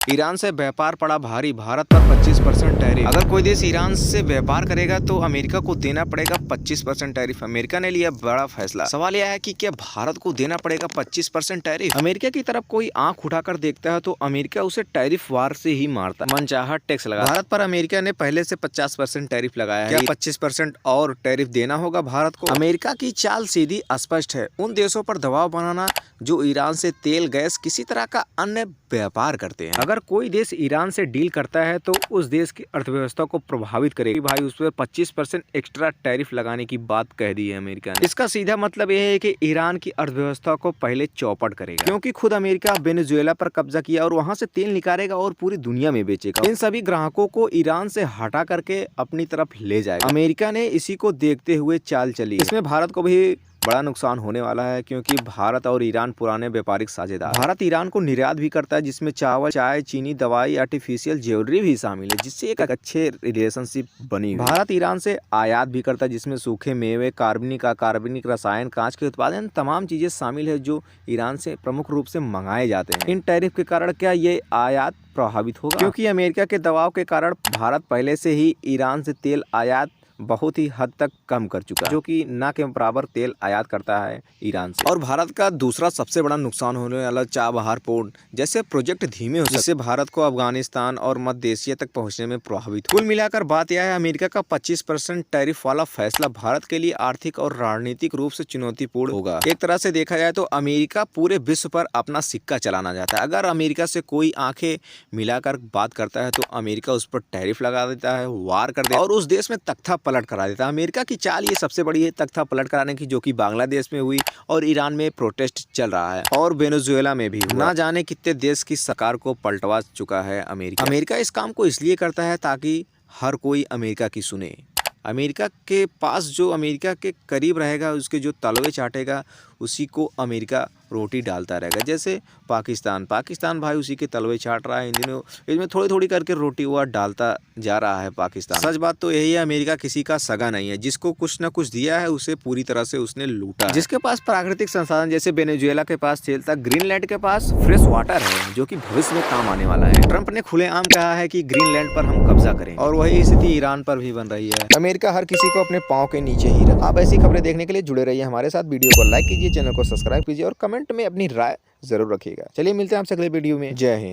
Iran से व्यापार पड़ा भारी, भारत पर 25% टैरिफ। अगर कोई देश ईरान से व्यापार करेगा तो अमेरिका को देना पड़ेगा 25% टैरिफ। अमेरिका ने लिया बड़ा फैसला। सवाल यह है कि क्या भारत को देना पड़ेगा 25% टैरिफ? अमेरिका की तरफ कोई आंख उठाकर देखता है तो अमेरिका उसे टैरिफ वार से ही मारता है, मनचाहा टैक्स लगा। भारत पर अमेरिका ने पहले से 50% टैरिफ लगाया है। क्या 25% और टैरिफ देना होगा भारत को? अमेरिका की चाल सीधी स्पष्ट है, उन देशों पर दबाव बनाना जो ईरान से तेल, गैस, किसी तरह का अन्य व्यापार करते हैं। अगर कोई देश ईरान से डील करता है तो उस देश की अर्थव्यवस्था को प्रभावित करेगी। भाई उस पर 25% एक्स्ट्रा टैरिफ लगाने की बात कह दी है अमेरिका ने। इसका सीधा मतलब यह है कि ईरान की अर्थव्यवस्था को पहले चौपट करेगा, क्योंकि खुद अमेरिका वेनेजुएला पर कब्जा किया और वहां से तेल निकालेगा और पूरी दुनिया में बेचेगा। इन सभी ग्राहकों को ईरान से हटा करके अपनी तरफ ले जाएगा। अमेरिका ने इसी को देखते हुए चाल चली। इसमें भारत को भी बड़ा नुकसान होने वाला है, क्योंकि भारत और ईरान पुराने व्यापारिक साझेदार। भारत ईरान को निर्यात भी करता है, जिसमें चावल, चाय, चीनी, दवाई, आर्टिफिशियल ज्वेलरी भी शामिल है, जिससे एक अच्छे रिलेशनशिप बनी। भारत ईरान से आयात भी करता है, जिसमें सूखे मेवे, कार्बनिक रसायन, कांच के उत्पादन, तमाम चीजें शामिल है जो ईरान से प्रमुख रूप से मंगाए जाते हैं। इन टैरिफ के कारण क्या ये आयात प्रभावित होगा? क्योंकि अमेरिका के दबाव के कारण भारत पहले से ही ईरान से तेल आयात बहुत ही हद तक कम कर चुका है, जो कि न के बराबर तेल आयात करता है ईरान से। और भारत का दूसरा सबसे बड़ा नुकसान होने वाला चाबहार पोर्ट जैसे प्रोजेक्ट धीमे हो, जिससे भारत को अफगानिस्तान और मध्य एशिया तक पहुंचने में प्रभावित हो। कुल मिलाकर बात यह है, अमेरिका का 25% टैरिफ वाला फैसला भारत के लिए आर्थिक और रणनीतिक रूप से चुनौतीपूर्ण होगा। एक तरह से देखा जाए तो अमेरिका पूरे विश्व पर अपना सिक्का चलाना चाहता है। अगर अमेरिका से कोई आंखें मिलाकर बात करता है तो अमेरिका उस पर टैरिफ लगा देता है, वार कर देता है और उस देश में तख्ता पलट करा देता है। अमेरिका की चाल ये सबसे बड़ी है तख्ता पलट कराने की, जो कि बांग्लादेश में हुई और ईरान में प्रोटेस्ट चल रहा है और वेनेजुएला में भी। ना जाने कितने देश की सरकार को पलटवा चुका है अमेरिका। अमेरिका इस काम को इसलिए करता है ताकि हर कोई अमेरिका की सुने। अमेरिका के पास जो अमेरिका के करीब रहेगा, उसके जो तलवे चाटेगा, उसी को अमेरिका रोटी डालता रहेगा। जैसे पाकिस्तान भाई उसी के तलवे चाट रहा है इन दिनों। इसमें थोड़ी थोड़ी करके रोटी हुआ डालता जा रहा है पाकिस्तान। सच बात तो यही है, अमेरिका किसी का सगा नहीं है। जिसको कुछ न कुछ दिया है उसे पूरी तरह से उसने लूटा है। जिसके पास प्राकृतिक संसाधन, जैसे वेनेजुएला के पास तेल था, ग्रीनलैंड के पास फ्रेश वाटर है जो कि भविष्य में काम आने वाला है। ट्रंप ने खुलेआम कहा है कि ग्रीनलैंड पर हम कब्जा करेंगे और वही स्थिति ईरान पर भी बन रही है। अमेरिका हर किसी को अपने पांव के नीचे ही रखता है। आप ऐसी खबरें देखने के लिए जुड़े रहिए हमारे साथ। वीडियो को लाइक कीजिए, चैनल को सब्सक्राइब कीजिए और कमेंट में अपनी राय जरूर रखिएगा। चलिए मिलते हैं आपसे अगले वीडियो में। जय हिंद।